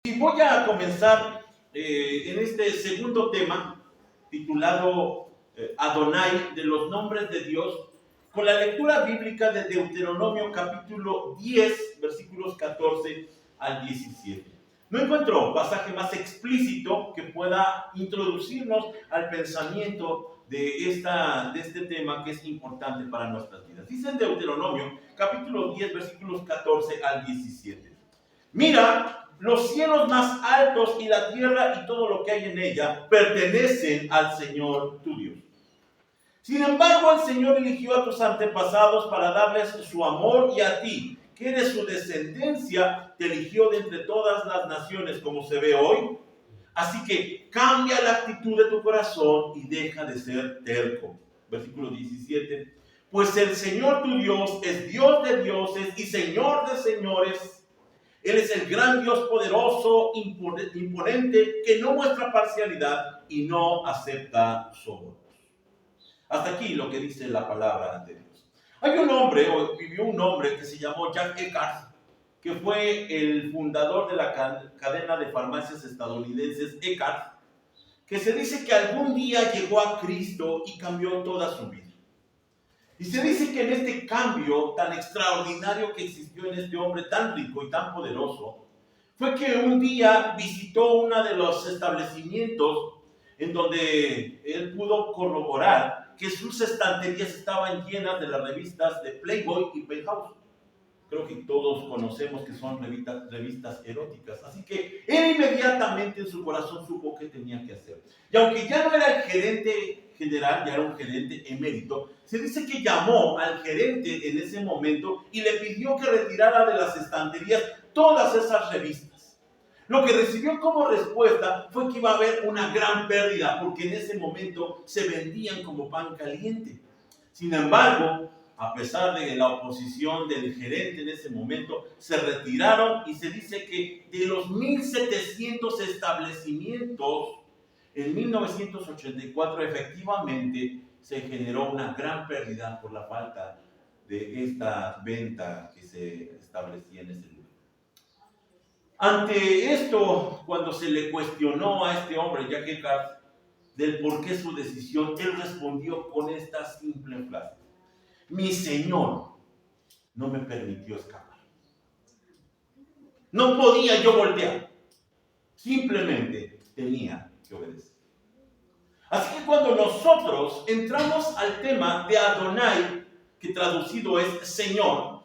Y voy a comenzar en este segundo tema titulado Adonai, de los nombres de Dios, con la lectura bíblica de Deuteronomio capítulo 10, versículos 14 al 17. No encuentro pasaje más explícito que pueda introducirnos al pensamiento de este tema que es importante para nuestras vidas. Dice en Deuteronomio capítulo 10, versículos 14 al 17. Mira, los cielos más altos y la tierra y todo lo que hay en ella pertenecen al Señor tu Dios. Sin embargo, el Señor eligió a tus antepasados para darles su amor, y a ti, que eres su descendencia, te eligió de entre todas las naciones, como se ve hoy. Así que cambia la actitud de tu corazón y deja de ser terco. Versículo 17. Pues el Señor tu Dios es Dios de dioses y Señor de señores. Él es el gran Dios poderoso, imponente, que no muestra parcialidad y no acepta sobornos. Hasta aquí lo que dice la palabra de Dios. Vivió un hombre que se llamó Jack Eckhart, que fue el fundador de la cadena de farmacias estadounidenses Eckhart, que se dice que algún día llegó a Cristo y cambió toda su vida. Y se dice que en este cambio tan extraordinario que existió en este hombre tan rico y tan poderoso, fue que un día visitó uno de los establecimientos en donde él pudo corroborar que sus estanterías estaban llenas de las revistas de Playboy y Penthouse. Creo que todos conocemos que son revistas eróticas. Así que él inmediatamente en su corazón supo qué tenía que hacer. Y aunque ya no era el gerente general, ya era un gerente emérito, se dice que llamó al gerente en ese momento y le pidió que retirara de las estanterías todas esas revistas. Lo que recibió como respuesta fue que iba a haber una gran pérdida, porque en ese momento se vendían como pan caliente. Sin embargo, a pesar de la oposición del gerente en ese momento, se retiraron, y se dice que de los 1,700 establecimientos, en 1984 efectivamente se generó una gran pérdida por la falta de esta venta que se establecía en ese lugar. Ante esto, cuando se le cuestionó a este hombre, Jack Eckhart, del por qué su decisión, él respondió con esta simple frase: mi Señor no me permitió escapar. No podía yo voltear. Simplemente tenía que obedecer. Así que cuando nosotros entramos al tema de Adonai, que traducido es Señor,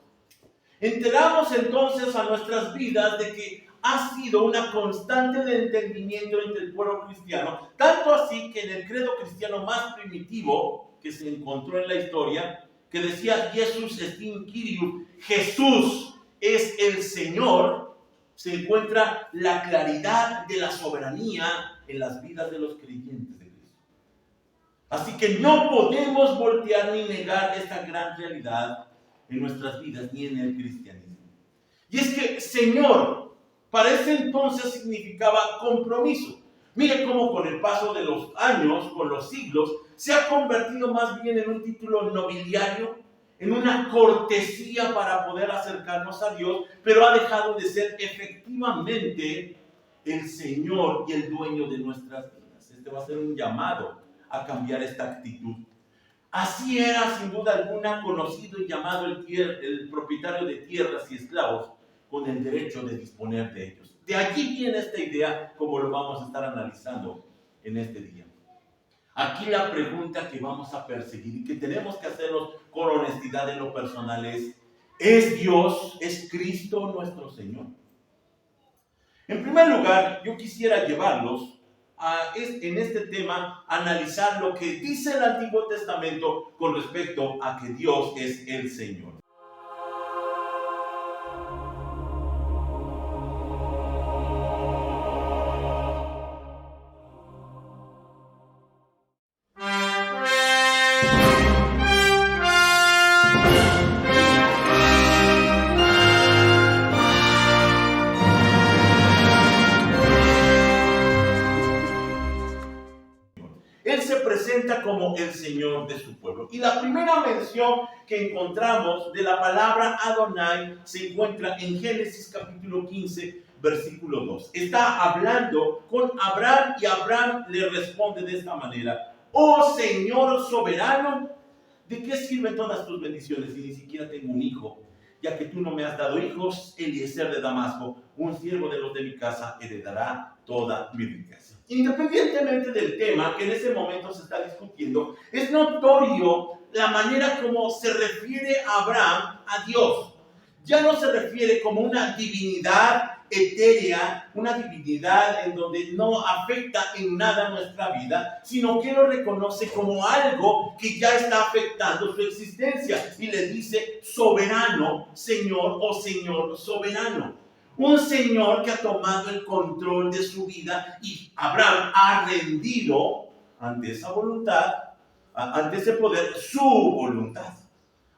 enteramos entonces a nuestras vidas de que ha sido una constante de entendimiento entre el pueblo cristiano, tanto así que en el credo cristiano más primitivo que se encontró en la historia, que decía Jesús est in Kyriou, Jesús es el Señor, se encuentra la claridad de la soberanía en las vidas de los creyentes de Cristo. Así que no podemos voltear ni negar esta gran realidad en nuestras vidas ni en el cristianismo. Y es que Señor para ese entonces significaba compromiso. Mire cómo con el paso de los años, con los siglos, se ha convertido más bien en un título nobiliario, en una cortesía para poder acercarnos a Dios, pero ha dejado de ser efectivamente el Señor y el dueño de nuestras vidas. Este va a ser un llamado a cambiar esta actitud. Así era sin duda alguna conocido y llamado el propietario de tierras y esclavos, con el derecho de disponer de ellos. De allí viene esta idea, como lo vamos a estar analizando en este día. Aquí la pregunta que vamos a perseguir y que tenemos que hacernos con honestidad en lo personal ¿es Dios, es Cristo nuestro Señor? En primer lugar, yo quisiera llevarlos en este tema a analizar lo que dice el Antiguo Testamento con respecto a que Dios es el Señor. Él se presenta como el Señor de su pueblo. Y la primera mención que encontramos de la palabra Adonai se encuentra en Génesis capítulo 15, versículo 2. Está hablando con Abraham y Abraham le responde de esta manera: oh Señor soberano, ¿de qué sirven todas tus bendiciones si ni siquiera tengo un hijo? Ya que tú no me has dado hijos, Eliezer de Damasco, un siervo de los de mi casa, heredará toda mi riqueza. Independientemente del tema que en ese momento se está discutiendo, es notorio la manera como se refiere a Abraham a Dios. Ya no se refiere como una divinidad etérea, una divinidad en donde no afecta en nada nuestra vida, sino que lo reconoce como algo que ya está afectando su existencia y le dice soberano, Señor o Señor soberano. Un Señor que ha tomado el control de su vida y Abraham ha rendido ante esa voluntad, ante ese poder, su voluntad.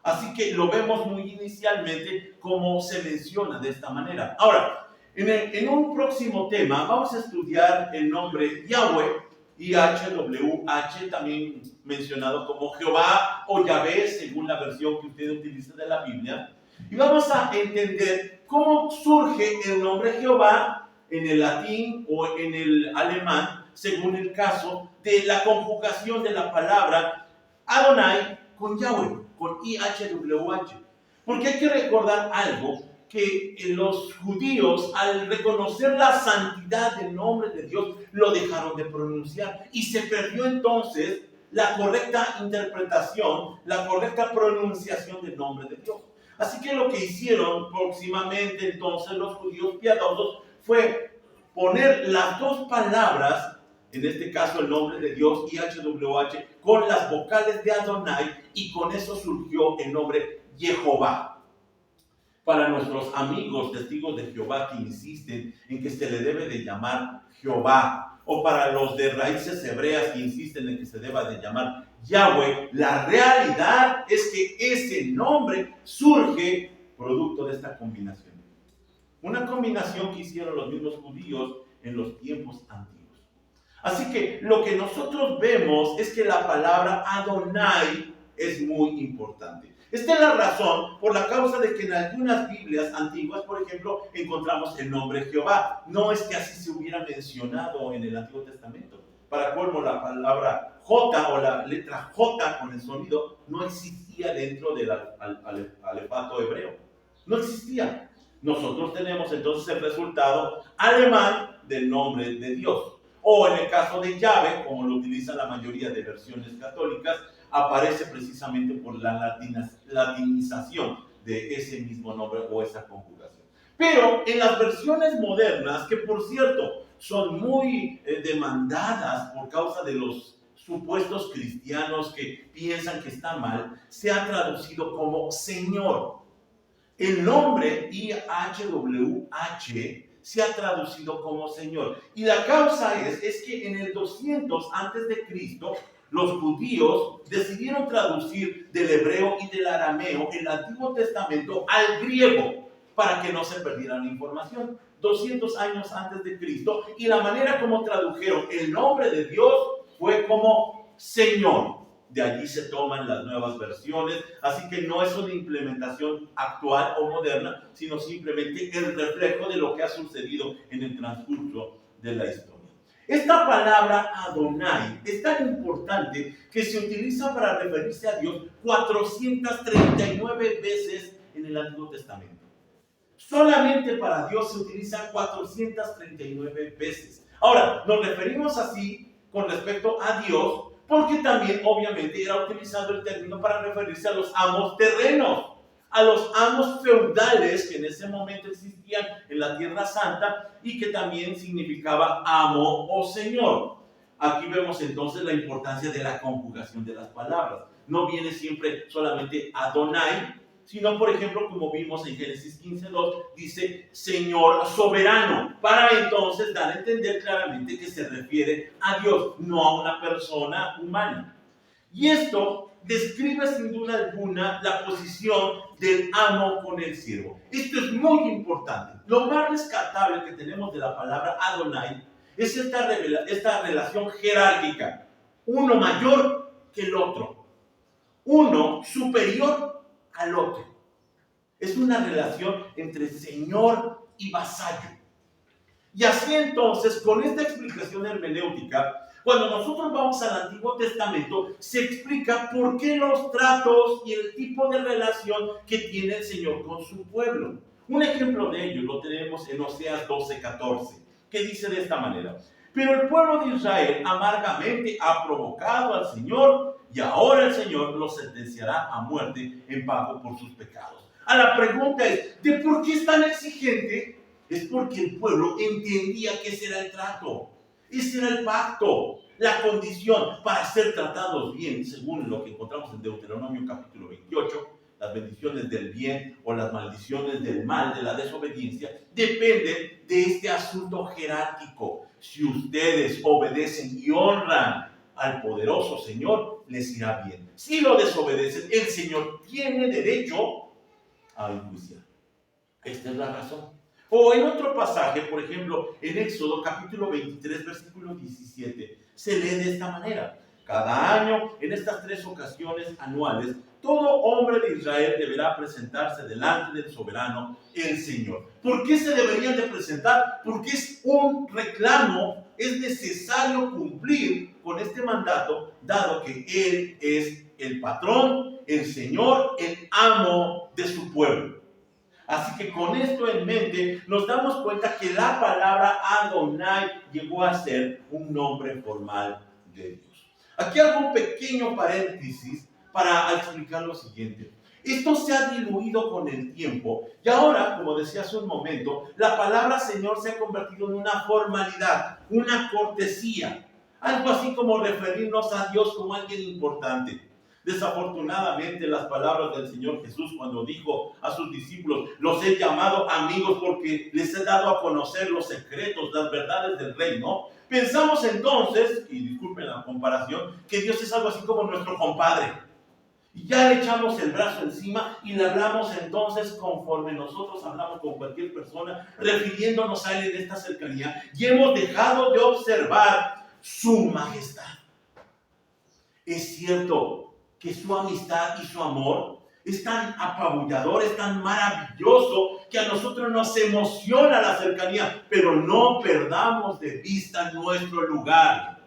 Así que lo vemos muy inicialmente como se menciona de esta manera. Ahora, en un próximo tema vamos a estudiar el nombre Yahweh, YHWH, también mencionado como Jehová o Yahvé, según la versión que usted utilice de la Biblia. Y vamos a entender cómo surge el nombre Jehová en el latín o en el alemán, según el caso de la conjugación de la palabra Adonai con Yahweh, con IHWH. Porque hay que recordar algo, que los judíos, al reconocer la santidad del nombre de Dios, lo dejaron de pronunciar y se perdió entonces la correcta interpretación, la correcta pronunciación del nombre de Dios. Así que lo que hicieron próximamente entonces los judíos piadosos fue poner las dos palabras, en este caso el nombre de Dios, IHWH, con las vocales de Adonai, y con eso surgió el nombre Jehová. Para nuestros amigos testigos de Jehová que insisten en que se le debe de llamar Jehová, o para los de raíces hebreas que insisten en que se deba de llamar Yahweh, la realidad es que ese nombre surge producto de esta combinación. Una combinación que hicieron los mismos judíos en los tiempos antiguos. Así que lo que nosotros vemos es que la palabra Adonai es muy importante. Esta es la razón por la causa de que en algunas Biblias antiguas, por ejemplo, encontramos el nombre Jehová. No es que así se hubiera mencionado en el Antiguo Testamento. Para colmo, la palabra J o la letra J con el sonido no existía dentro del alefato hebreo. No existía. Nosotros tenemos entonces el resultado alemán del nombre de Dios. O en el caso de Yahvé, como lo utiliza la mayoría de versiones católicas, aparece precisamente por la latinización de ese mismo nombre o esa conjugación. Pero en las versiones modernas, que por cierto son muy demandadas por causa de los supuestos cristianos que piensan que está mal, se ha traducido como Señor. El nombre IHWH se ha traducido como Señor. Y la causa es que en el 200 antes de Cristo, los judíos decidieron traducir del hebreo y del arameo el Antiguo Testamento al griego para que no se perdiera la información. 200 años antes de Cristo, y la manera como tradujeron el nombre de Dios fue como Señor. De allí se toman las nuevas versiones, así que no es una implementación actual o moderna, sino simplemente el reflejo de lo que ha sucedido en el transcurso de la historia. Esta palabra Adonai es tan importante que se utiliza para referirse a Dios 439 veces en el Antiguo Testamento. Solamente para Dios se utiliza 439 veces. Ahora, nos referimos así con respecto a Dios porque también obviamente era utilizado el término para referirse a los amos terrenos, a los amos feudales que en ese momento existían en la Tierra Santa y que también significaba amo o señor. Aquí vemos entonces la importancia de la conjugación de las palabras. No viene siempre solamente Adonai, sino por ejemplo como vimos en Génesis 15:2, dice Señor soberano, para entonces dar a entender claramente que se refiere a Dios, no a una persona humana. Y esto describe sin duda alguna la posición del amo con el siervo. Esto es muy importante. Lo más rescatable que tenemos de la palabra Adonai es esta relación jerárquica. Uno mayor que el otro. Uno superior al otro. Es una relación entre señor y vasallo. Y así entonces, con esta explicación hermenéutica, cuando nosotros vamos al Antiguo Testamento, se explica por qué los tratos y el tipo de relación que tiene el Señor con su pueblo. Un ejemplo de ello lo tenemos en Oseas 12:14, que dice de esta manera: pero el pueblo de Israel amargamente ha provocado al Señor, y ahora el Señor los sentenciará a muerte en pago por sus pecados. A la pregunta es, ¿de por qué es tan exigente? Es porque el pueblo entendía que ese era el trato, ese era el pacto, la condición para ser tratados bien, según lo que encontramos en Deuteronomio capítulo 28. Las bendiciones del bien o las maldiciones del mal, de la desobediencia, dependen de este asunto jerárquico. Si ustedes obedecen y honran al poderoso Señor, les irá bien. Si lo desobedecen, el Señor tiene derecho a enjuiciar. Esta es la razón. O en otro pasaje, por ejemplo, en Éxodo capítulo 23, versículo 17, se lee de esta manera: cada año, en estas 3 ocasiones anuales, todo hombre de Israel deberá presentarse delante del soberano, el Señor. ¿Por qué se deberían de presentar? Porque es un reclamo, es necesario cumplir con este mandato, dado que Él es el patrón, el Señor, el amo de su pueblo. Así que con esto en mente nos damos cuenta que la palabra Adonai llegó a ser un nombre formal de Dios. Aquí hago un pequeño paréntesis para explicar lo siguiente. Esto se ha diluido con el tiempo y ahora, como decía hace un momento, la palabra Señor se ha convertido en una formalidad, una cortesía, algo así como referirnos a Dios como alguien importante. Desafortunadamente, las palabras del Señor Jesús cuando dijo a sus discípulos: los he llamado amigos porque les he dado a conocer los secretos, las verdades del reino. Pensamos entonces, y disculpen la comparación, que Dios es algo así como nuestro compadre. Y ya le echamos el brazo encima y le hablamos entonces conforme nosotros hablamos con cualquier persona, refiriéndonos a Él en esta cercanía, y hemos dejado de observar su majestad. Es cierto que su amistad y su amor es tan apabullador, es tan maravilloso, que a nosotros nos emociona la cercanía, pero no perdamos de vista nuestro lugar,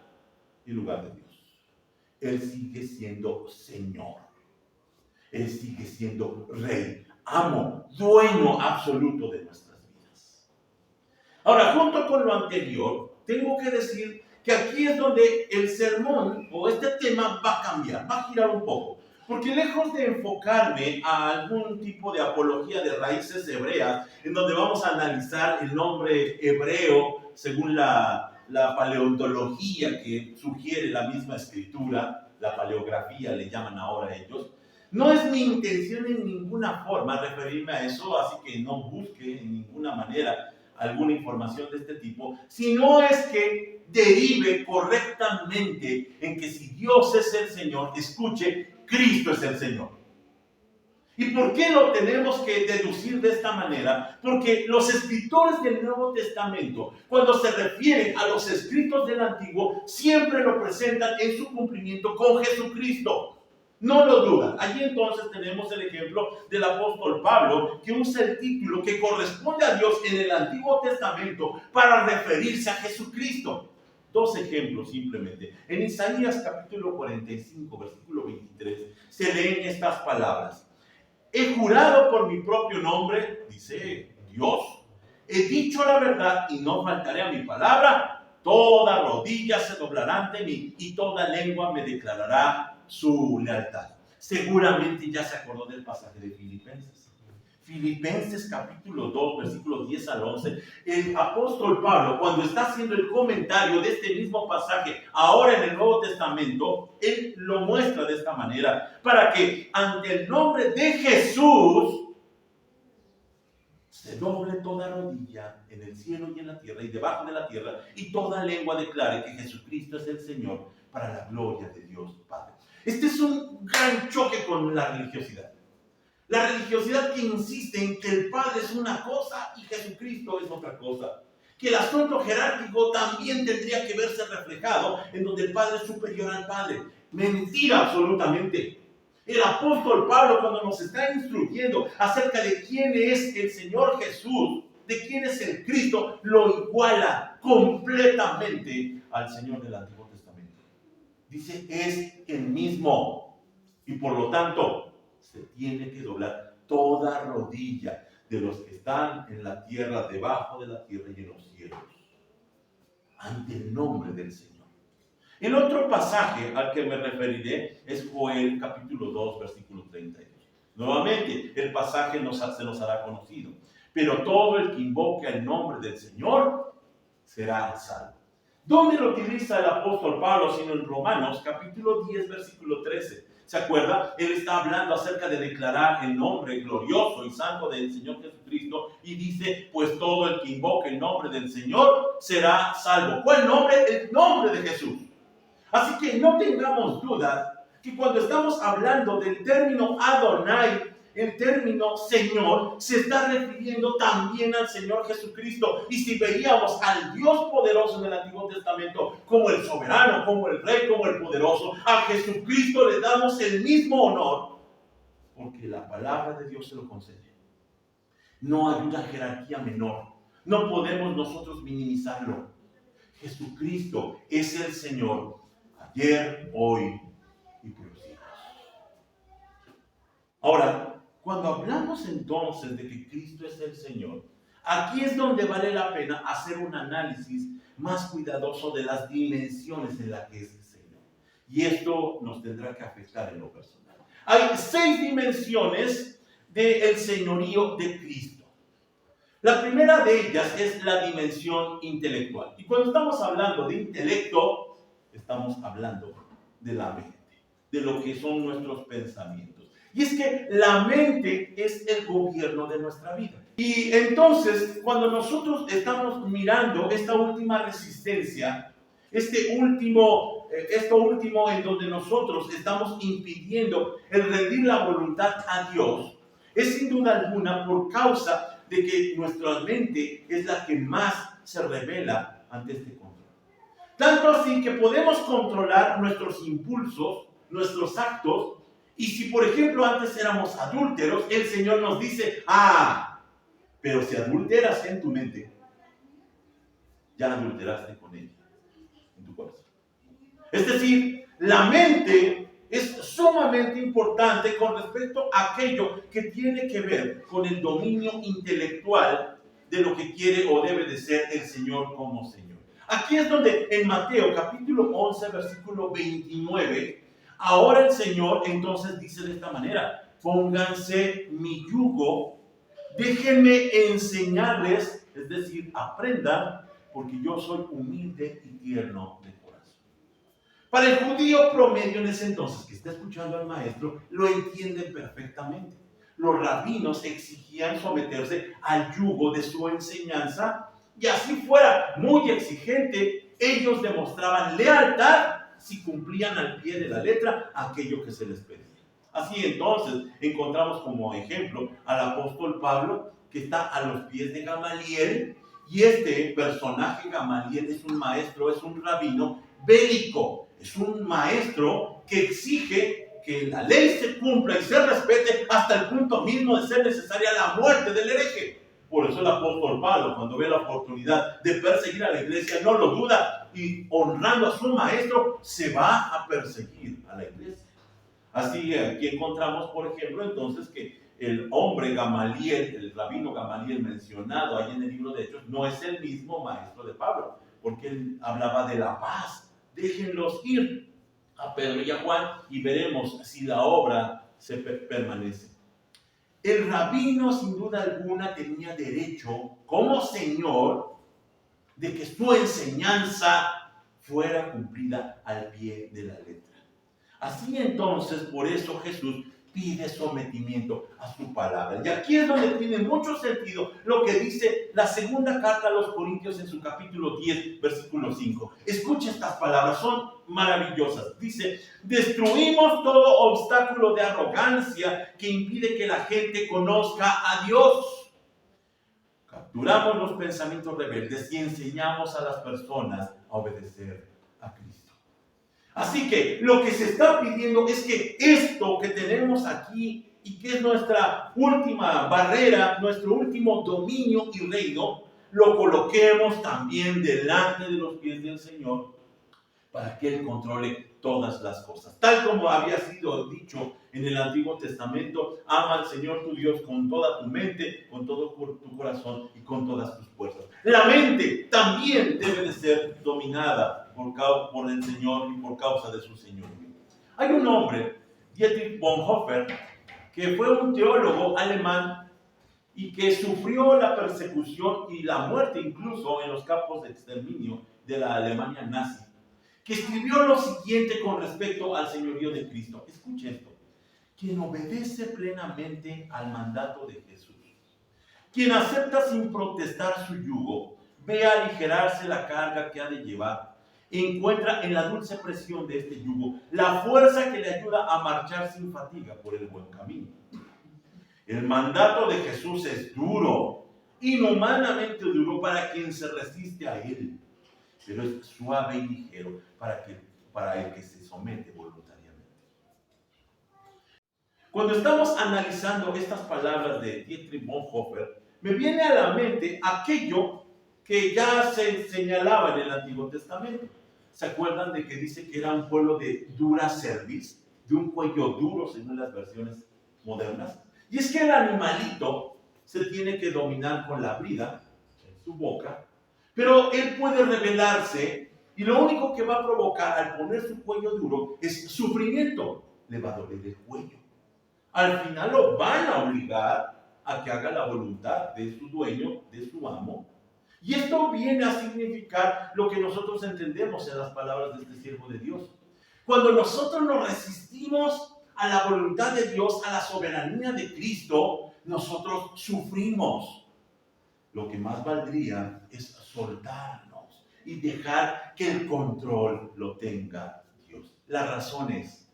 el lugar de Dios. Él sigue siendo Señor. Él sigue siendo Rey, amo, dueño absoluto de nuestras vidas. Ahora, junto con lo anterior, tengo que decir que aquí es donde el sermón o este tema va a cambiar, va a girar un poco. Porque lejos de enfocarme a algún tipo de apología de raíces hebreas, en donde vamos a analizar el nombre hebreo según la paleontología que sugiere la misma escritura, la paleografía le llaman ahora ellos, no es mi intención en ninguna forma referirme a eso, así que no busque en ninguna manera alguna información de este tipo, sino es que derive correctamente en que si Dios es el Señor, escuche, Cristo es el Señor. ¿Y por qué lo tenemos que deducir de esta manera? Porque los escritores del Nuevo Testamento, cuando se refieren a los escritos del Antiguo, siempre lo presentan en su cumplimiento con Jesucristo. No lo dudan. Allí entonces tenemos el ejemplo del apóstol Pablo, que usa el título que corresponde a Dios en el Antiguo Testamento para referirse a Jesucristo. 2 ejemplos simplemente. En Isaías capítulo 45, versículo 23, se leen estas palabras: he jurado por mi propio nombre, dice Dios, he dicho la verdad y no faltaré a mi palabra, toda rodilla se doblará ante mí y toda lengua me declarará su lealtad. Seguramente ya se acordó del pasaje de Filipenses. Filipenses capítulo 2, versículos 10 al 11. El apóstol Pablo, cuando está haciendo el comentario de este mismo pasaje, ahora en el Nuevo Testamento, él lo muestra de esta manera, para que ante el nombre de Jesús se doble toda rodilla en el cielo y en la tierra y debajo de la tierra, y toda lengua declare que Jesucristo es el Señor, para la gloria de Dios Padre. Este es un gran choque con la religiosidad. La religiosidad que insiste en que el Padre es una cosa y Jesucristo es otra cosa. Que el asunto jerárquico también tendría que verse reflejado en donde el Padre es superior al Padre. Mentira absolutamente. El apóstol Pablo, cuando nos está instruyendo acerca de quién es el Señor Jesús, de quién es el Cristo, lo iguala completamente al Señor del Antiguo Testamento. Dice, es el mismo. Y por lo tanto, se tiene que doblar toda rodilla de los que están en la tierra, debajo de la tierra y en los cielos, ante el nombre del Señor. El otro pasaje al que me referiré es Joel capítulo 2, versículo 32. Nuevamente, el pasaje se nos hará conocido. Pero todo el que invoque el nombre del Señor será salvo. ¿Dónde lo utiliza el apóstol Pablo? Sino en Romanos capítulo 10, versículo 13. ¿Se acuerda? Él está hablando acerca de declarar el nombre glorioso y santo del Señor Jesucristo y dice, pues todo el que invoque el nombre del Señor será salvo. ¿Cuál nombre? El nombre de Jesús. Así que no tengamos dudas que cuando estamos hablando del término Adonai, el término Señor, se está refiriendo también al Señor Jesucristo. Y si veíamos al Dios poderoso en el Antiguo Testamento como el soberano, como el rey, como el poderoso, a Jesucristo le damos el mismo honor, porque la palabra de Dios se lo concede. No hay una jerarquía menor. No podemos nosotros minimizarlo. Jesucristo es el Señor ayer, hoy y por los siglos. Ahora, cuando hablamos entonces de que Cristo es el Señor, aquí es donde vale la pena hacer un análisis más cuidadoso de las dimensiones en las que es el Señor. Y esto nos tendrá que afectar en lo personal. Hay 6 dimensiones del señorío de Cristo. La primera de ellas es la dimensión intelectual. Y cuando estamos hablando de intelecto, estamos hablando de la mente, de lo que son nuestros pensamientos. Y es que la mente es el gobierno de nuestra vida. Y entonces, cuando nosotros estamos mirando esta última resistencia, esto último en donde nosotros estamos impidiendo el rendir la voluntad a Dios, es sin duda alguna por causa de que nuestra mente es la que más se revela ante este control. Tanto así que podemos controlar nuestros impulsos, nuestros actos, y si por ejemplo antes éramos adúlteros, el Señor nos dice, pero si adulteras en tu mente, ya adulteraste con ella, en tu corazón. Es decir, la mente es sumamente importante con respecto a aquello que tiene que ver con el dominio intelectual de lo que quiere o debe de ser el Señor como Señor. Aquí es donde en Mateo capítulo 11, versículo 29, ahora el Señor entonces dice de esta manera, pónganse mi yugo, déjenme enseñarles, es decir, aprendan, porque yo soy humilde y tierno de corazón. Para el judío promedio en ese entonces, que está escuchando al maestro, lo entienden perfectamente. Los rabinos exigían someterse al yugo de su enseñanza, y así fuera muy exigente, ellos demostraban lealtad si cumplían al pie de la letra aquello que se les pedía. Así entonces encontramos como ejemplo al apóstol Pablo, que está a los pies de Gamaliel, y este personaje Gamaliel es un maestro, es un rabino bélico, es un maestro que exige que la ley se cumpla y se respete hasta el punto mismo de ser necesaria la muerte del hereje. Por eso el apóstol Pablo, cuando ve la oportunidad de perseguir a la iglesia, no lo duda y honrando a su maestro, se va a perseguir a la iglesia. Así aquí encontramos, por ejemplo, entonces que el hombre Gamaliel, el rabino Gamaliel mencionado ahí en el libro de Hechos, no es el mismo maestro de Pablo, porque él hablaba de la paz. Déjenlos ir a Pedro y a Juan y veremos si la obra se permanece. El rabino sin duda alguna tenía derecho como señor de que su enseñanza fuera cumplida al pie de la letra. Así entonces, por eso Jesús pide sometimiento a su palabra. Y aquí es donde tiene mucho sentido lo que dice la segunda carta a los Corintios en su capítulo 10, versículo 5. Escucha estas palabras, son maravillosas. Dice, destruimos todo obstáculo de arrogancia que impide que la gente conozca a Dios. Capturamos los pensamientos rebeldes y enseñamos a las personas a obedecer a Cristo. Así que lo que se está pidiendo es que esto que tenemos aquí y que es nuestra última barrera, nuestro último dominio y reino, lo coloquemos también delante de los pies del Señor para que Él controle todas las cosas. Tal como había sido dicho en el Antiguo Testamento, ama al Señor tu Dios con toda tu mente, con todo tu corazón y con todas tus fuerzas. La mente también debe de ser dominada por el Señor y por causa de su Señor. Hay un hombre, Dietrich Bonhoeffer, que fue un teólogo alemán y que sufrió la persecución y la muerte incluso en los campos de exterminio de la Alemania nazi, que escribió lo siguiente con respecto al señorío de Cristo. Escuche esto: quien obedece plenamente al mandato de Jesús, quien acepta sin protestar su yugo, ve aligerarse la carga que ha de llevar, encuentra en la dulce presión de este yugo la fuerza que le ayuda a marchar sin fatiga por el buen camino. El mandato de Jesús es duro, inhumanamente duro para quien se resiste a él, pero es suave y ligero para el que se somete voluntariamente. Cuando estamos analizando estas palabras de Dietrich Bonhoeffer, me viene a la mente aquello que ya se señalaba en el Antiguo Testamento. ¿Se acuerdan de que dice que era un pueblo de dura cerviz, de un cuello duro según las versiones modernas? Y es que el animalito se tiene que dominar con la brida en su boca, pero él puede rebelarse y lo único que va a provocar al poner su cuello duro es sufrimiento. Le va a doler el cuello. Al final lo van a obligar a que haga la voluntad de su dueño, de su amo. Y esto viene a significar lo que nosotros entendemos en las palabras de este siervo de Dios. Cuando nosotros nos resistimos a la voluntad de Dios, a la soberanía de Cristo, nosotros sufrimos. Lo que más valdría es soltarnos y dejar que el control lo tenga Dios. La razón es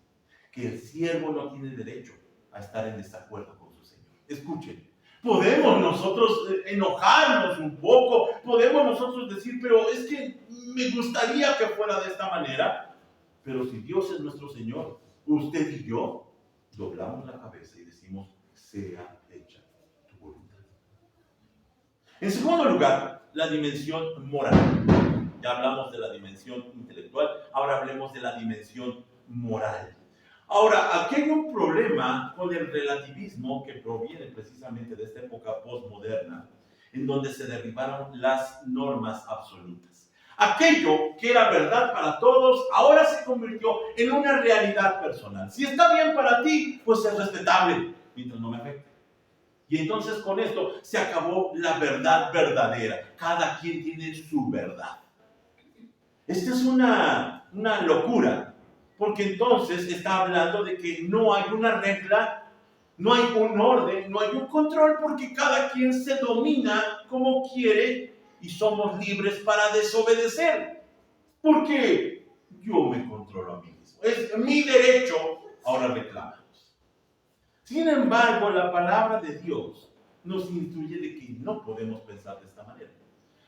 que el siervo no tiene derecho a estar en desacuerdo con su Señor. Escuchen, podemos nosotros enojarnos un poco, podemos nosotros decir, pero es que me gustaría que fuera de esta manera, pero si Dios es nuestro Señor, usted y yo doblamos la cabeza y decimos, sea hecha tu voluntad. En segundo lugar, la dimensión moral. Ya hablamos de la dimensión intelectual, ahora hablemos de la dimensión moral. Ahora, aquí hay un problema con el relativismo que proviene precisamente de esta época postmoderna, en donde se derribaron las normas absolutas. Aquello que era verdad para todos, ahora se convirtió en una realidad personal. Si está bien para ti, pues es respetable, mientras no me afecte. Y entonces con esto se acabó la verdad verdadera. Cada quien tiene su verdad. Esta es una locura, porque entonces está hablando de que no hay una regla, no hay un orden, no hay un control, porque cada quien se domina como quiere y somos libres para desobedecer, porque yo me controlo a mí mismo. Es mi derecho, ahora reclamamos. Sin embargo, la palabra de Dios nos instruye de que no podemos pensar de esta manera.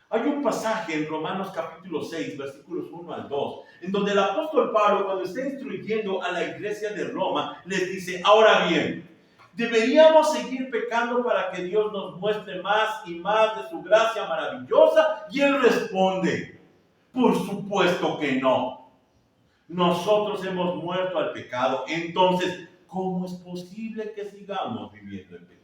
Hay un pasaje en Romanos capítulo 6, versículos 1 al 2, en donde el apóstol Pablo, cuando está instruyendo a la iglesia de Roma, les dice, ahora bien, ¿deberíamos seguir pecando para que Dios nos muestre más y más de su gracia maravillosa? Y él responde, por supuesto que no. Nosotros hemos muerto al pecado, entonces, ¿cómo es posible que sigamos viviendo en pecado?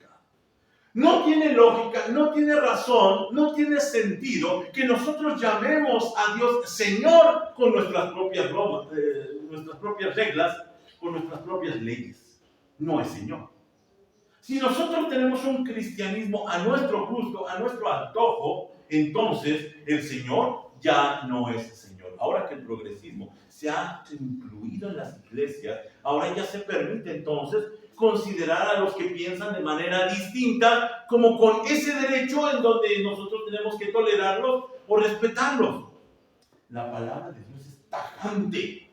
No tiene lógica, no tiene razón, no tiene sentido que nosotros llamemos a Dios Señor con nuestras propias reglas, con nuestras propias leyes. No es Señor. Si nosotros tenemos un cristianismo a nuestro gusto, a nuestro antojo, entonces el Señor ya no es Señor. Ahora que el progresismo se ha incluido en las iglesias, ahora ya se permite entonces considerar a los que piensan de manera distinta como con ese derecho en donde nosotros tenemos que tolerarlos o respetarlos. La palabra de Dios es tajante.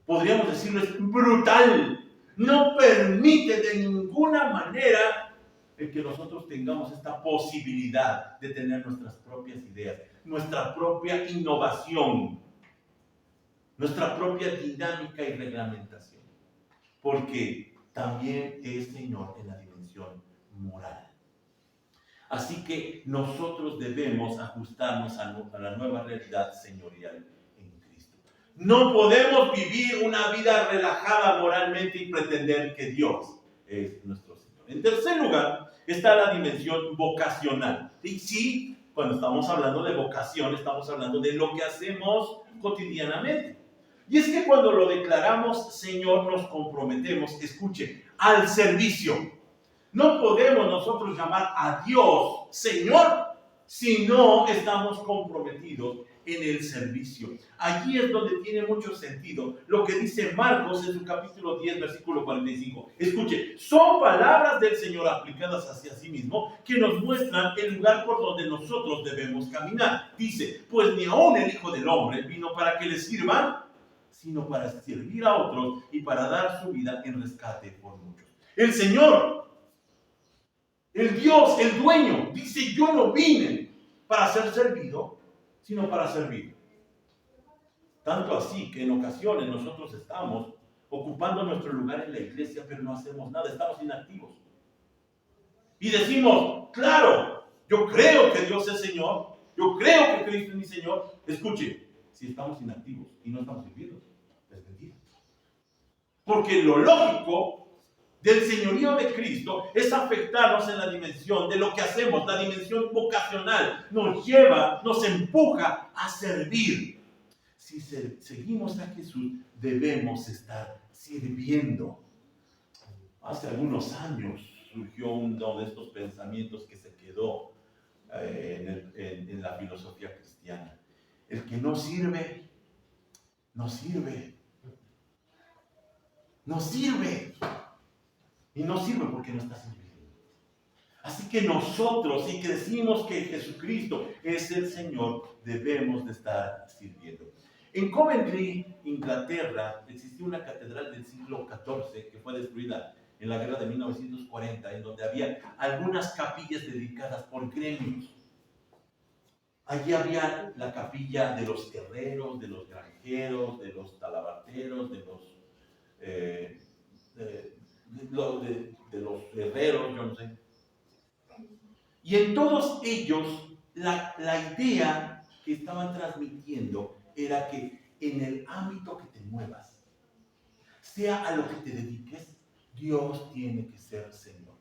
Podríamos decirlo, es brutal. No permite de ninguna manera el que nosotros tengamos esta posibilidad de tener nuestras propias ideas, nuestra propia innovación, nuestra propia dinámica y reglamentación. Porque también es Señor en la dimensión moral. Así que nosotros debemos ajustarnos a la nueva realidad señorial en Cristo. No podemos vivir una vida relajada moralmente y pretender que Dios es nuestro Señor. En tercer lugar está la dimensión vocacional. Y sí, cuando estamos hablando de vocación, estamos hablando de lo que hacemos cotidianamente. Y es que cuando lo declaramos Señor, nos comprometemos, escuche, al servicio. No podemos nosotros llamar a Dios Señor si no estamos comprometidos en el servicio. Allí es donde tiene mucho sentido lo que dice Marcos en su capítulo 10, versículo 45. Escuche, son palabras del Señor aplicadas hacia sí mismo que nos muestran el lugar por donde nosotros debemos caminar. Dice, pues ni aún el Hijo del Hombre vino para que le sirvan, sino para servir a otros y para dar su vida en rescate por muchos. El Señor, el Dios, el dueño, dice, yo no vine para ser servido, sino para servir. Tanto así que en ocasiones nosotros estamos ocupando nuestro lugar en la iglesia, pero no hacemos nada, estamos inactivos. Y decimos, claro, yo creo que Dios es Señor, yo creo que Cristo es mi Señor. Escuche, si estamos inactivos y no estamos sirviendo, es mentira. Porque lo lógico del señorío de Cristo es afectarnos en la dimensión de lo que hacemos, la dimensión vocacional. Nos lleva, nos empuja a servir. Si seguimos a Jesús, debemos estar sirviendo. Hace algunos años surgió uno de estos pensamientos que se quedó en la filosofía cristiana. El que no sirve, no sirve. No sirve. Y no sirve porque no está sirviendo. Así que nosotros, si decimos que Jesucristo es el Señor, debemos de estar sirviendo. En Coventry, Inglaterra, existía una catedral del siglo XIV que fue destruida en la guerra de 1940, en donde había algunas capillas dedicadas por gremios. Allí había la capilla de los herreros, de los granjeros, de los talabarteros, de los herreros, yo no sé. Y en todos ellos, la idea que estaban transmitiendo era que en el ámbito que te muevas, sea a lo que te dediques, Dios tiene que ser Señor.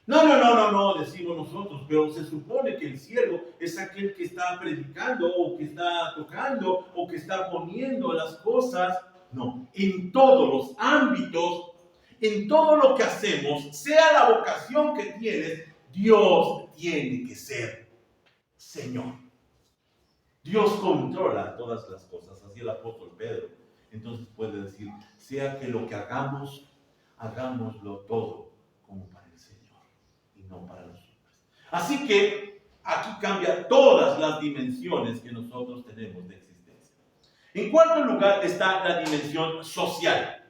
No, decimos nosotros, pero se supone que el siervo es aquel que está predicando, o que está tocando, o que está poniendo las cosas. No, en todos los ámbitos, en todo lo que hacemos, sea la vocación que tienes, Dios tiene que ser Señor. Dios controla todas las cosas, así el apóstol Pedro. Entonces puede decir, sea que lo que hagamos, hagámoslo todo como para el Señor y no para los hombres. Así que aquí cambia todas las dimensiones que nosotros tenemos de existencia. En cuarto lugar está la dimensión social.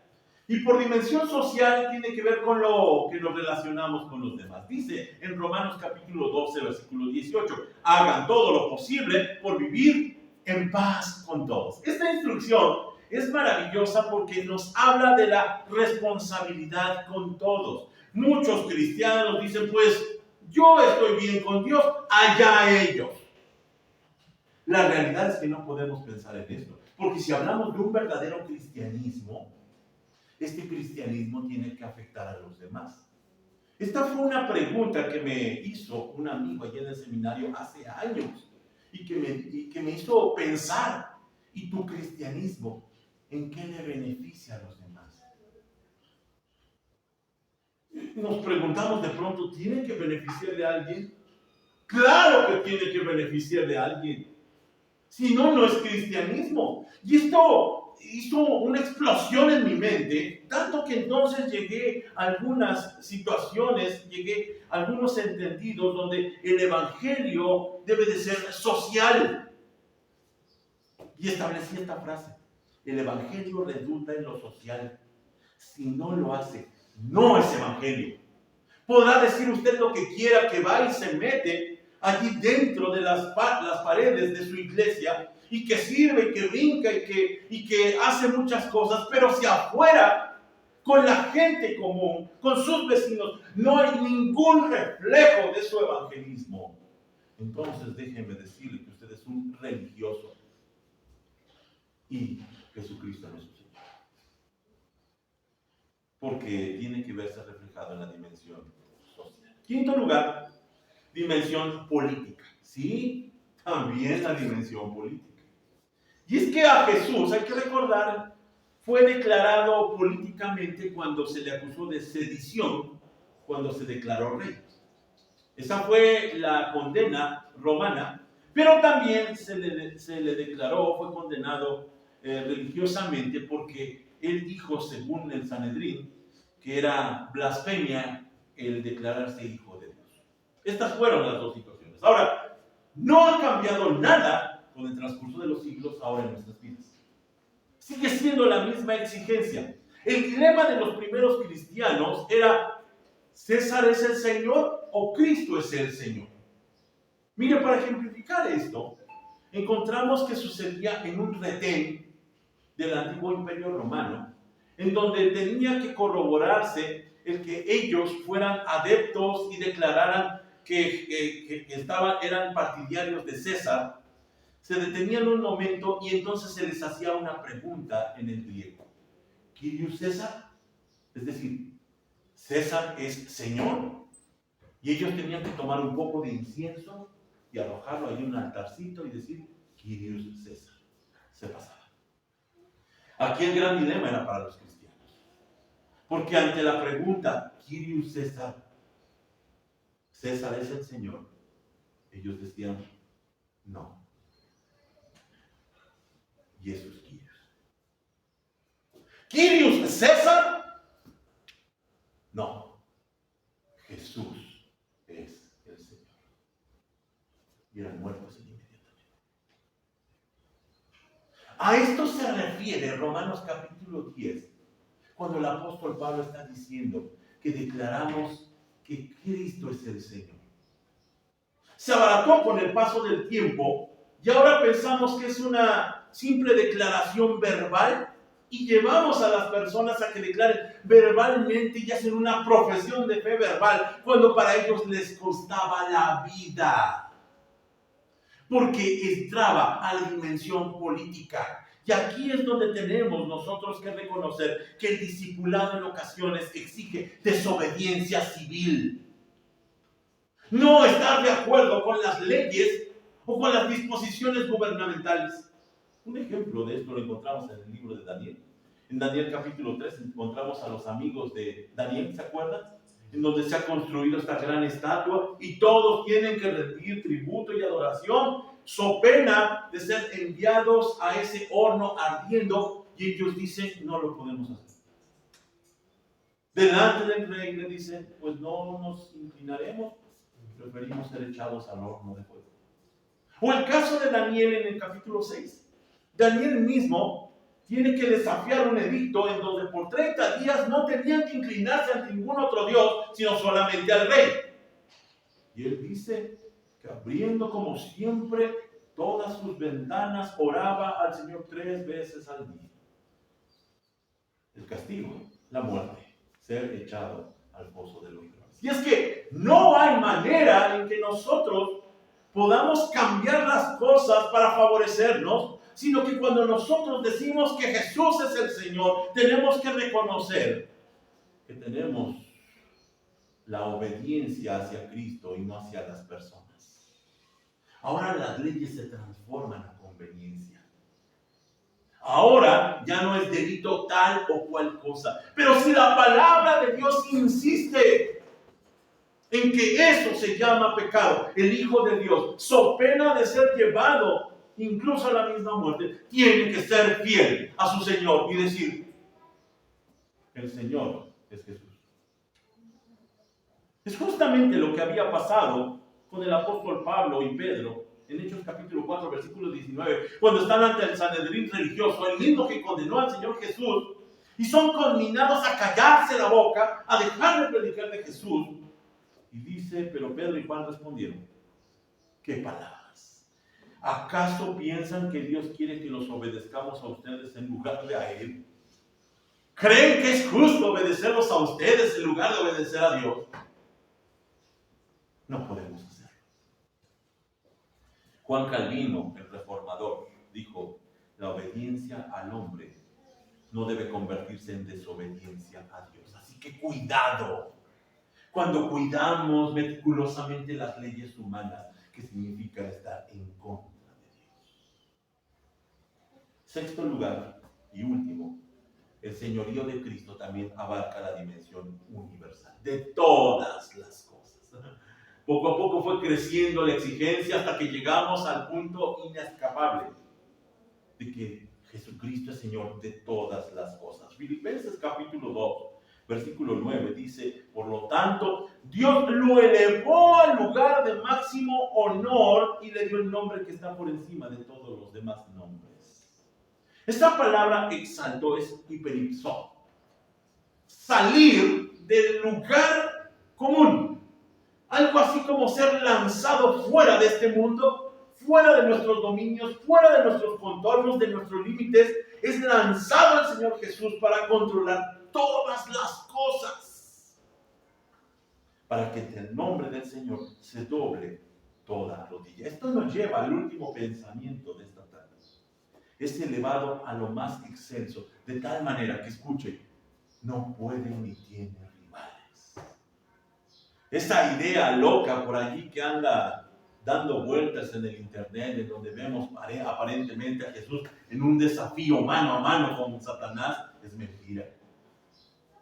Y por dimensión social tiene que ver con lo que nos relacionamos con los demás. Dice en Romanos capítulo 12, versículo 18, hagan todo lo posible por vivir en paz con todos. Esta instrucción es maravillosa porque nos habla de la responsabilidad con todos. Muchos cristianos dicen, pues, yo estoy bien con Dios, allá ellos. La realidad es que no podemos pensar en esto, porque si hablamos de un verdadero cristianismo, este cristianismo tiene que afectar a los demás. Esta fue una pregunta que me hizo un amigo allá en el seminario hace años y que me hizo pensar, ¿y tu cristianismo en qué le beneficia a los demás? Nos preguntamos de pronto, ¿tiene que beneficiar de alguien? Claro que tiene que beneficiar de alguien. Si no, no es cristianismo. Y esto hizo una explosión en mi mente, tanto que entonces llegué a algunas situaciones, llegué a algunos entendidos donde el evangelio debe de ser social. Y establecí esta frase, el evangelio redunda en lo social. Si no lo hace, no es evangelio. Podrá decir usted lo que quiera, que va y se mete allí dentro de las paredes de su iglesia, y que sirve, y que brinca, y que hace muchas cosas, pero si afuera con la gente común, con sus vecinos, no hay ningún reflejo de su evangelismo, entonces déjeme decirle que usted es un religioso y Jesucristo no es su Señor. Porque tiene que verse reflejado en la dimensión social. Quinto lugar, dimensión política. Sí, también la dimensión política. Y es que a Jesús, hay que recordar, fue declarado políticamente cuando se le acusó de sedición, cuando se declaró rey. Esa fue la condena romana, pero también se le declaró, fue condenado religiosamente porque él dijo, según el Sanedrín, que era blasfemia el declararse hijo de Dios. Estas fueron las dos situaciones. Ahora, no ha cambiado nada con el transcurso de los siglos ahora en nuestras vidas. Sigue siendo la misma exigencia. El dilema de los primeros cristianos era: ¿César es el Señor o Cristo es el Señor? Mire, para ejemplificar esto, encontramos que sucedía en un retén del antiguo imperio romano, en donde tenía que corroborarse el que ellos fueran adeptos y declararan que eran partidarios de César. Se detenían un momento y entonces se les hacía una pregunta en el griego: ¿Kyrios César? Es decir, ¿César es Señor? Y ellos tenían que tomar un poco de incienso y arrojarlo ahí en un altarcito y decir: Kyrios César. Se pasaba. Aquí el gran dilema era para los cristianos. Porque ante la pregunta, Kyrios César, ¿César es el Señor?, ellos decían: no. Jesús Kyrios. ¿Kyrios César? No. Jesús es el Señor. Y eran muertos inmediatamente. A esto se refiere Romanos capítulo 10, cuando el apóstol Pablo está diciendo que declaramos que Cristo es el Señor. Se abarató con el paso del tiempo y ahora pensamos que es una simple declaración verbal y llevamos a las personas a que declaren verbalmente y hacen una profesión de fe verbal cuando para ellos les costaba la vida, porque entraba a la dimensión política. Y aquí es donde tenemos nosotros que reconocer que el discipulado en ocasiones exige desobediencia civil. No estar de acuerdo con las leyes o con las disposiciones gubernamentales. Un ejemplo de esto lo encontramos en el libro de Daniel. En Daniel capítulo 3 encontramos a los amigos de Daniel, ¿se acuerdan? En donde se ha construido esta gran estatua y todos tienen que rendir tributo y adoración, so pena de ser enviados a ese horno ardiendo, y ellos dicen: no lo podemos hacer. Delante del rey le dicen: pues no nos inclinaremos, preferimos ser echados al horno de fuego. O el caso de Daniel en el capítulo 6. Daniel mismo tiene que desafiar un edicto en donde por 30 días no tenían que inclinarse ante ningún otro Dios, sino solamente al rey. Y él dice que abriendo como siempre todas sus ventanas, oraba al Señor 3 veces al día. El castigo, la muerte, ser echado al pozo de los leones. Y es que no hay manera en que nosotros podamos cambiar las cosas para favorecernos, sino que cuando nosotros decimos que Jesús es el Señor, tenemos que reconocer que tenemos la obediencia hacia Cristo y no hacia las personas. Ahora las leyes se transforman a conveniencia. Ahora ya no es delito tal o cual cosa. Pero si la palabra de Dios insiste en que eso se llama pecado, el Hijo de Dios, so pena de ser llevado incluso a la misma muerte, tiene que ser fiel a su Señor y decir: el Señor es Jesús. Es justamente lo que había pasado con el apóstol Pablo y Pedro en Hechos capítulo 4, versículo 19, cuando están ante el Sanedrín religioso, el mismo que condenó al Señor Jesús, y son conminados a callarse la boca, a dejar de predicar de Jesús. Y dice: pero Pedro y Juan respondieron: ¿qué palabras? ¿Acaso piensan que Dios quiere que los obedezcamos a ustedes en lugar de a Él? ¿Creen que es justo obedecerlos a ustedes en lugar de obedecer a Dios? No podemos hacerlo. Juan Calvino, el reformador, dijo: la obediencia al hombre no debe convertirse en desobediencia a Dios. Así que cuidado cuando cuidamos meticulosamente las leyes humanas, que significa estar en contra de Dios. Sexto lugar y último, el señorío de Cristo también abarca la dimensión universal de todas las cosas. Poco a poco fue creciendo la exigencia hasta que llegamos al punto inescapable de que Jesucristo es Señor de todas las cosas. Filipenses capítulo 2, versículo 9 dice: por lo tanto, Dios lo elevó al lugar de máximo honor y le dio el nombre que está por encima de todos los demás nombres. Esta palabra exaltó es hiperipsó, salir del lugar común. Algo así como ser lanzado fuera de este mundo, fuera de nuestros dominios, fuera de nuestros contornos, de nuestros límites. Es lanzado el Señor Jesús para controlar todas las cosas, para que en el nombre del Señor se doble toda rodilla. Esto nos lleva al último pensamiento de esta tarde. Es elevado a lo más excelso, de tal manera que, escuche, no puede ni tiene rivales. Esa idea loca por allí que anda dando vueltas en el internet, en donde vemos aparentemente a Jesús en un desafío mano a mano con Satanás, es mentira.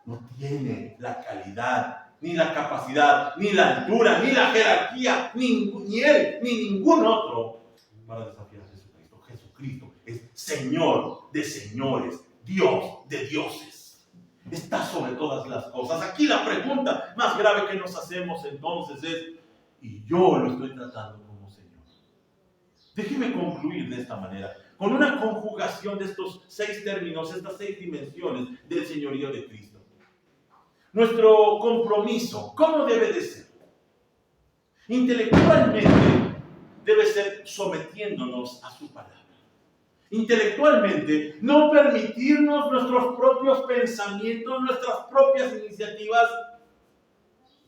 No tiene la calidad, ni la capacidad, ni la altura, ni la jerarquía, ni él, ni ningún otro para desafiar a Jesucristo. Jesucristo es Señor de señores, Dios de dioses. Está sobre todas las cosas. Aquí la pregunta más grave que nos hacemos entonces es: ¿y yo lo estoy tratando como Señor? Déjeme concluir de esta manera, con una conjugación de estos 6 términos, estas 6 dimensiones del señorío de Cristo. Nuestro compromiso, ¿cómo debe de ser? Intelectualmente debe ser sometiéndonos a su palabra. Intelectualmente, no permitirnos nuestros propios pensamientos, nuestras propias iniciativas,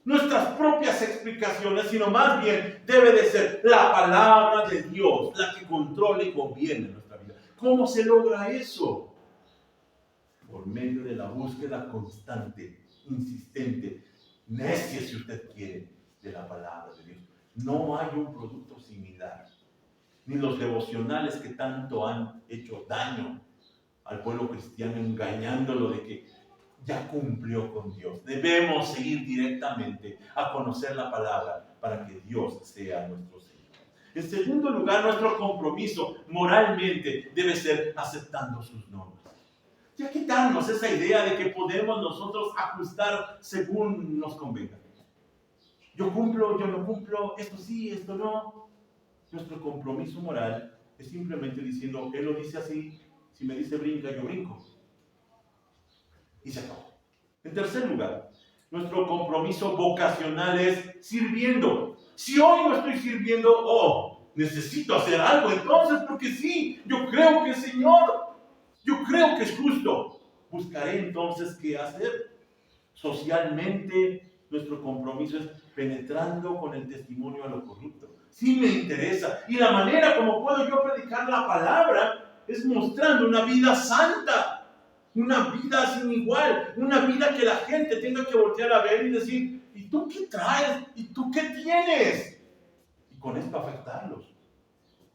nuestras propias explicaciones, sino más bien debe de ser la palabra de Dios la que controla y conviene nuestra vida. ¿Cómo se logra eso? Por medio de la búsqueda constante, insistente, necia si usted quiere, de la palabra de Dios. No hay un producto similar, ni los devocionales que tanto han hecho daño al pueblo cristiano, engañándolo de que ya cumplió con Dios. Debemos seguir directamente a conocer la palabra para que Dios sea nuestro Señor. En segundo lugar, nuestro compromiso moralmente debe ser aceptando sus normas. Ya quitarnos esa idea de que podemos nosotros ajustar según nos convenga. Yo cumplo, yo no cumplo, esto sí, esto no. Nuestro compromiso moral es simplemente diciendo: Él lo dice así, si me dice brinca, yo brinco. Y se acabó. En tercer lugar, nuestro compromiso vocacional es sirviendo. Si hoy no estoy sirviendo, necesito hacer algo entonces, porque sí, yo creo que es Señor, yo creo que es justo. Buscaré entonces qué hacer. Socialmente, nuestro compromiso es penetrando con el testimonio a lo corrupto. Sí me interesa. Y la manera como puedo yo predicar la palabra es mostrando una vida santa, una vida sin igual, una vida que la gente tenga que voltear a ver y decir: ¿y tú qué traes? ¿Y tú qué tienes? Y con esto afectarlos.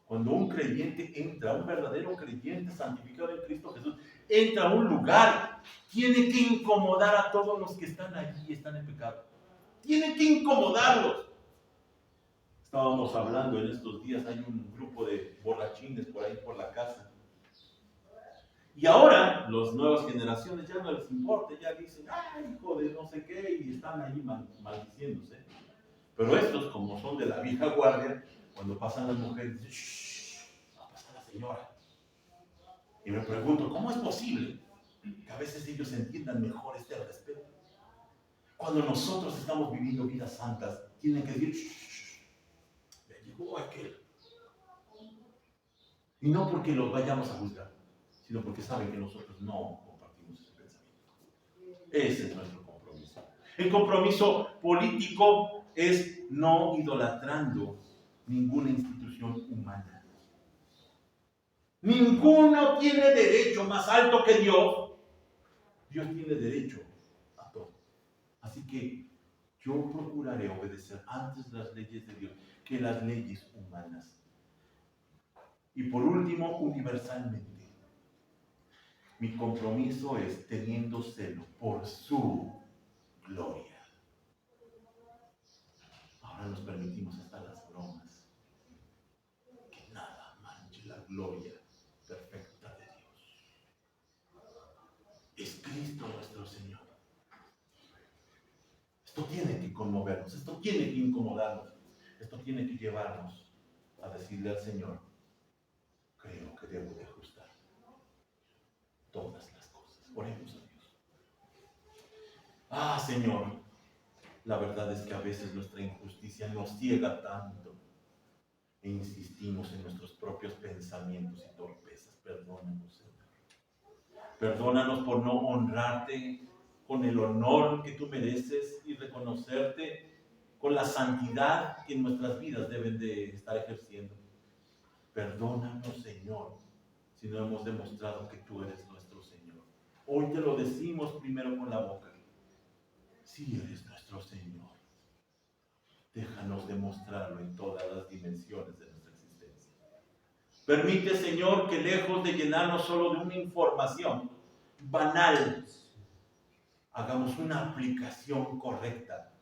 Cuando un creyente entra, un verdadero creyente santificado en Cristo Jesús, entra a un lugar, tiene que incomodar a todos los que están allí y están en pecado. Tiene que incomodarlos. Estábamos hablando en estos días, hay un grupo de borrachines por ahí por la casa. Y ahora, las nuevas generaciones ya no les importa, ya dicen: ¡ay, hijo de no sé qué! Y están ahí maldiciéndose. Pero estos, como son de la vieja guardia, cuando pasan las mujeres, dicen: ¡shh! Va a pasar la señora. Y me pregunto, ¿cómo es posible que a veces ellos entiendan mejor este respeto? Cuando nosotros estamos viviendo vidas santas, tienen que decir: ¡shh! Ya llegó aquel. Y no porque los vayamos a juzgar, sino porque saben que nosotros no compartimos ese pensamiento. Ese es nuestro compromiso. El compromiso político es no idolatrando ninguna institución humana. Ninguno tiene derecho más alto que Dios. Dios tiene derecho a todo. Así que yo procuraré obedecer antes las leyes de Dios que las leyes humanas. Y por último, universalmente, mi compromiso es teniendo celo por su gloria. Ahora nos permitimos hasta las bromas. Que nada manche la gloria perfecta de Dios. Es Cristo nuestro Señor. Esto tiene que conmovernos, esto tiene que incomodarnos, esto tiene que llevarnos a decirle al Señor, creo que debo de ajustar todas las cosas. Oremos a Dios. Señor, la verdad es que a veces nuestra injusticia nos ciega tanto e insistimos en nuestros propios pensamientos y torpezas. Perdónanos, Señor. Perdónanos por no honrarte con el honor que tú mereces y reconocerte con la santidad que en nuestras vidas deben de estar ejerciendo. Perdónanos, Señor, si no hemos demostrado que tú eres nuestro Señor. Hoy te lo decimos primero con la boca. Sí eres nuestro Señor. Déjanos demostrarlo en todas las dimensiones de nuestra existencia. Permite, Señor, que lejos de llenarnos solo de una información banal, hagamos una aplicación correcta,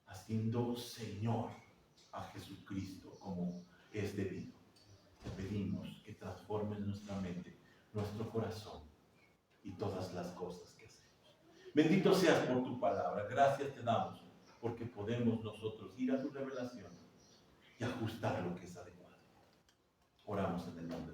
haciendo Señor a Jesucristo como es debido. Te pedimos que transformes nuestra mente, nuestro corazón y todas las cosas que hacemos. Bendito seas por tu palabra. Gracias te damos porque podemos nosotros ir a tu revelación y ajustar lo que es adecuado. Oramos en el nombre de